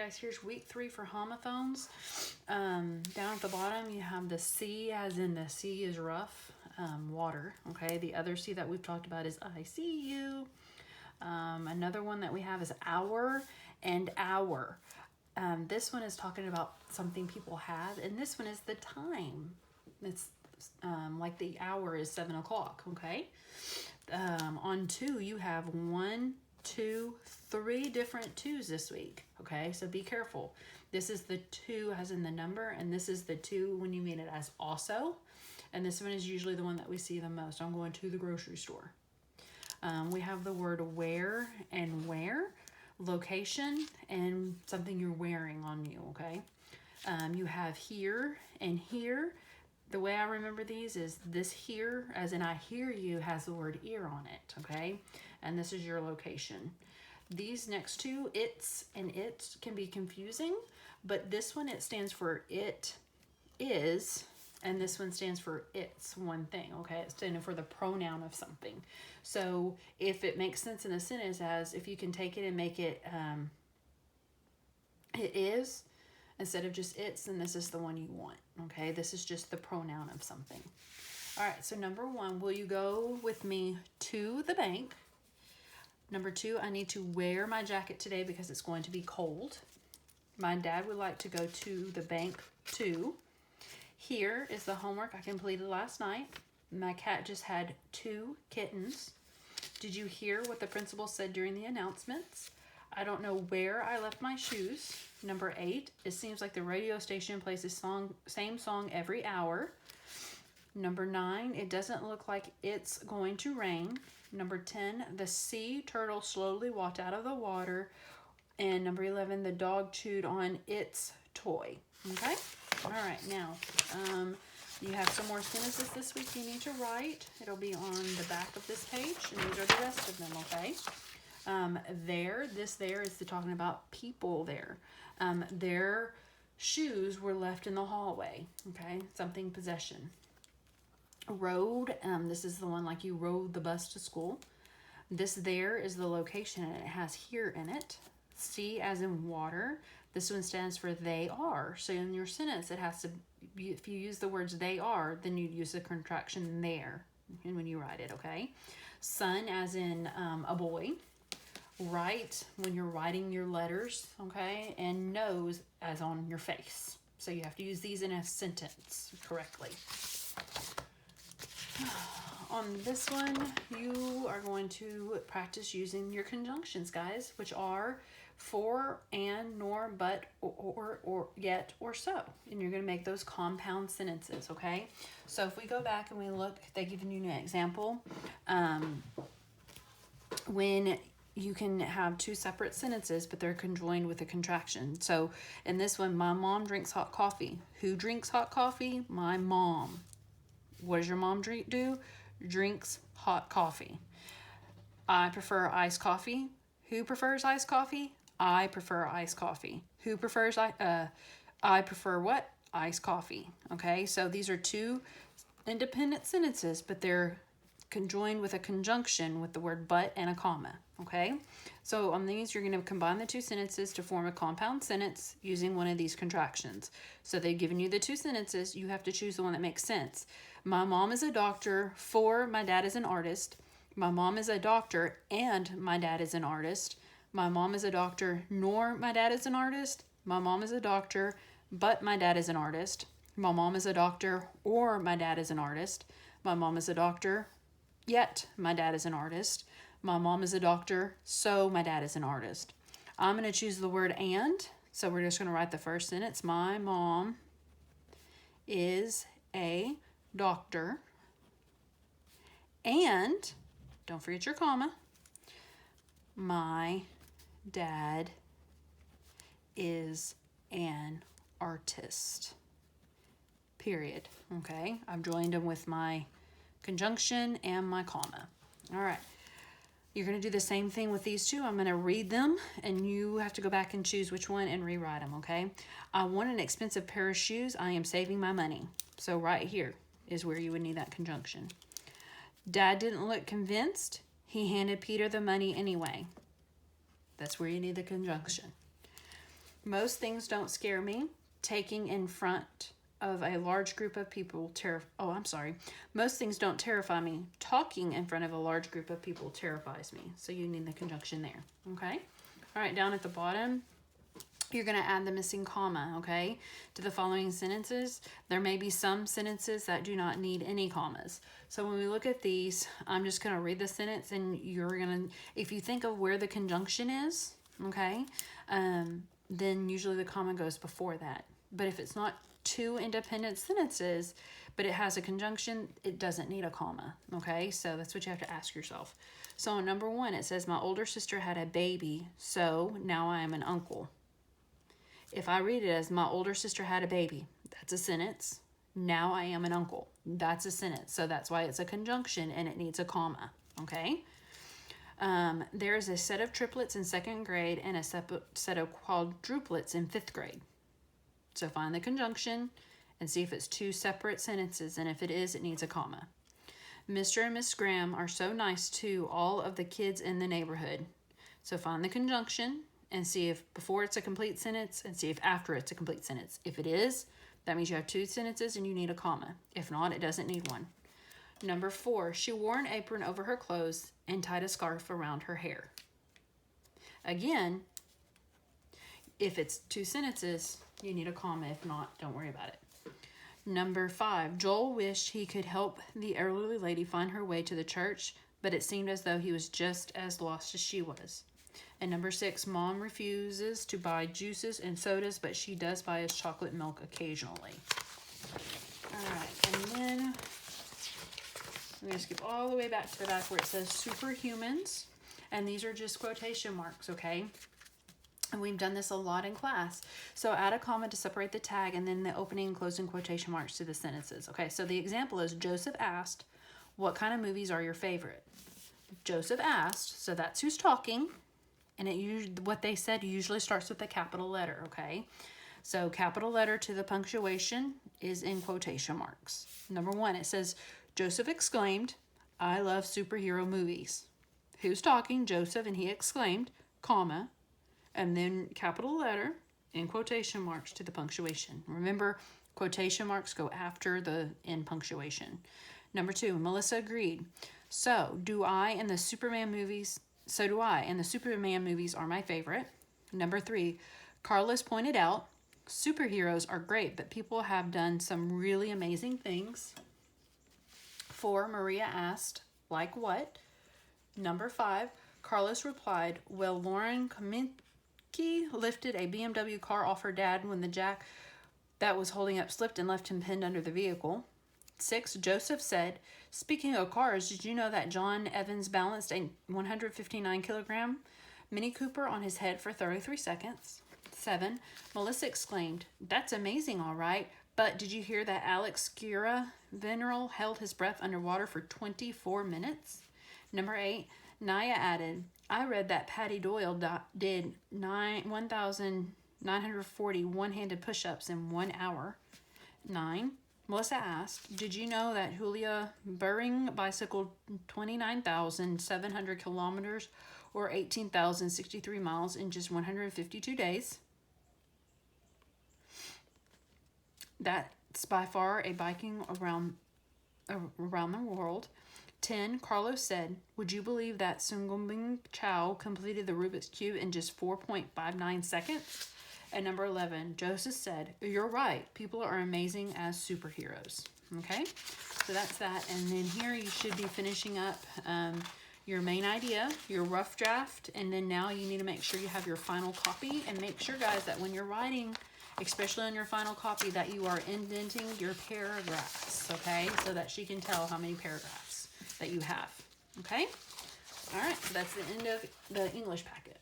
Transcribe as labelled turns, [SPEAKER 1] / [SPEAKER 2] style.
[SPEAKER 1] guys, here's week 3 for homophones. Down at the bottom, you have the C, as in the sea is rough, water. Okay, the other C that we've talked about is I see you. Another one that we have is hour and hour. This one is talking about something people have, and this one is the time. It's like the hour is 7 o'clock. Okay. On 2, you have 1, 2, 3 different 2s this week. Okay, so be careful. This is the 2 as in the number, and this is the 2 when you mean it as also. And this one is usually the one that we see the most. I'm going to the grocery store. We have the word wear and wear, location, and something you're wearing on you, okay? You have here and here. The way I remember these is this here, as in I hear you, has the word ear on it, okay? And this is your location. These next 2, it's and it, can be confusing, but this one, it stands for it is, and this one stands for it's one thing, okay? It's standing for the pronoun of something. So if it makes sense in a sentence, as if you can take it and make it it is, instead of just it's, then this is the one you want, okay? This is just the pronoun of something. All right, so number 1, will you go with me to the bank? Number 2, I need to wear my jacket today because it's going to be cold. My dad would like to go to the bank too. Here is the homework I completed last night. My cat just had 2 kittens. Did you hear what the principal said during the announcements? I don't know where I left my shoes. Number 8, it seems like the radio station plays the same song every hour. Number 9, it doesn't look like it's going to rain. Number 10, the sea turtle slowly walked out of the water. And number 11, the dog chewed on its toy. Okay? All right, now, you have some more sentences this week you need to write. It'll be on the back of this page, and these are the rest of them, okay? There is talking about people there. Their shoes were left in the hallway, okay? Something possession. Road, this is the one like you rode the bus to school. This there is the location, and it has here in it. C as in water. This one stands for they are. So in your sentence, it has to, if you use the words they are, then you use the contraction there when you write it, okay? Son as in a boy. Write when you're writing your letters, okay? And nose as on your face. So you have to use these in a sentence correctly. On this one, you are going to practice using your conjunctions, guys, which are for, and, nor, but, or, yet, or so. And you're going to make those compound sentences, okay? So if we go back and we look, they've given you an example. When you can have 2 separate sentences, but they're conjoined with a contraction. So in this one, my mom drinks hot coffee. Who drinks hot coffee? My mom. What does your mom do? Drinks hot coffee. I prefer iced coffee. Who prefers iced coffee? I prefer iced coffee. Who prefers I prefer what? Iced coffee. Okay, so these are 2 independent sentences, but they're conjoined with a conjunction with the word but and a comma. Okay, so on these, you're going to combine the 2 sentences to form a compound sentence using one of these contractions. So they've given you the 2 sentences. You have to choose the one that makes sense. My mom is a doctor, for my dad is an artist. My mom is a doctor, and my dad is an artist. My mom is a doctor, nor my dad is an artist. My mom is a doctor, but my dad is an artist. My mom is a doctor, or my dad is an artist. My mom is a doctor, yet my dad is an artist. My mom is a doctor, so my dad is an artist. I'm going to choose the word and, so we're just going to write the first sentence. My mom is a doctor, and, don't forget your comma, my dad is an artist. Period. Okay, I've joined them with my conjunction and my comma. All right. You're going to do the same thing with these 2. I'm going to read them, and you have to go back and choose which one and rewrite them, okay? I want an expensive pair of shoes. I am saving my money. So right here is where you would need that conjunction. Dad didn't look convinced. He handed Peter the money anyway. That's where you need the conjunction. Most things don't scare me. Taking in front of a large group of people Most things don't terrify me. Talking in front of a large group of people terrifies me. So you need the conjunction there. Okay? All right, down at the bottom, you're going to add the missing comma, okay, to the following sentences. There may be some sentences that do not need any commas. So when we look at these, I'm just going to read the sentence, and you're going to, if you think of where the conjunction is, okay, then usually the comma goes before that. But if it's not two independent sentences, but it has a conjunction, it doesn't need a comma, okay? So that's what you have to ask yourself. So on number 1, it says, my older sister had a baby, so now I am an uncle. If I read it as, my older sister had a baby, that's a sentence. Now I am an uncle, that's a sentence. So that's why it's a conjunction and it needs a comma, okay? There is a set of triplets in 2nd grade and a set of quadruplets in 5th grade. So find the conjunction and see if it's two separate sentences, and if it is, it needs a comma. Mr. and Miss Graham are so nice to all of the kids in the neighborhood. So find the conjunction and see if before it's a complete sentence and see if after it's a complete sentence. If it is, that means you have two sentences and you need a comma. If not, it doesn't need one. Number 4, she wore an apron over her clothes and tied a scarf around her hair. Again, if it's two sentences, you need a comma. If not, don't worry about it. Number 5, Joel wished he could help the elderly lady find her way to the church, but it seemed as though he was just as lost as she was. And number 6, Mom refuses to buy juices and sodas, but she does buy us chocolate milk occasionally. All right, and then I'm going to skip all the way back to the back where it says superhumans, and these are just quotation marks, okay? And we've done this a lot in class. So add a comma to separate the tag and then the opening and closing quotation marks to the sentences. Okay, so the example is Joseph asked, what kind of movies are your favorite? Joseph asked, so that's who's talking. And what they said usually starts with a capital letter, okay? So capital letter to the punctuation is in quotation marks. Number 1, it says, Joseph exclaimed, I love superhero movies. Who's talking? Joseph, and he exclaimed, comma, and then capital letter in quotation marks to the punctuation. Remember, quotation marks go after the end punctuation. Number 2, Melissa agreed. So do I, and the Superman movies are my favorite. Number 3, Carlos pointed out, superheroes are great, but people have done some really amazing things. 4, Maria asked, like what? Number 5, Carlos replied, well, Lauren lifted a BMW car off her dad when the jack that was holding up slipped and left him pinned under the vehicle. 6, Joseph said, speaking of cars, did you know that John Evans balanced a 159-kilogram Mini Cooper on his head for 33 seconds? 7, Melissa exclaimed, that's amazing, all right, but did you hear that Alex Veneral held his breath underwater for 24 minutes? Number 8, Naya added, I read that Patty Doyle did 1,940 one-handed push-ups in 1 hour. 9, Melissa asked, did you know that Julia Buring bicycled 29,700 kilometers or 18,063 miles in just 152 days? That's by far a biking around the world. 10, Carlos said, would you believe that Sungumbing Chow completed the Rubik's Cube in just 4.59 seconds? And number 11, Joseph said, you're right, people are amazing as superheroes. Okay, so that's that. And then here you should be finishing up your main idea, your rough draft, and then now you need to make sure you have your final copy, and make sure, guys, that when you're writing, especially on your final copy, that you are indenting your paragraphs, okay, so that she can tell how many paragraphs that you have. Okay, all right, so that's the end of the English packet.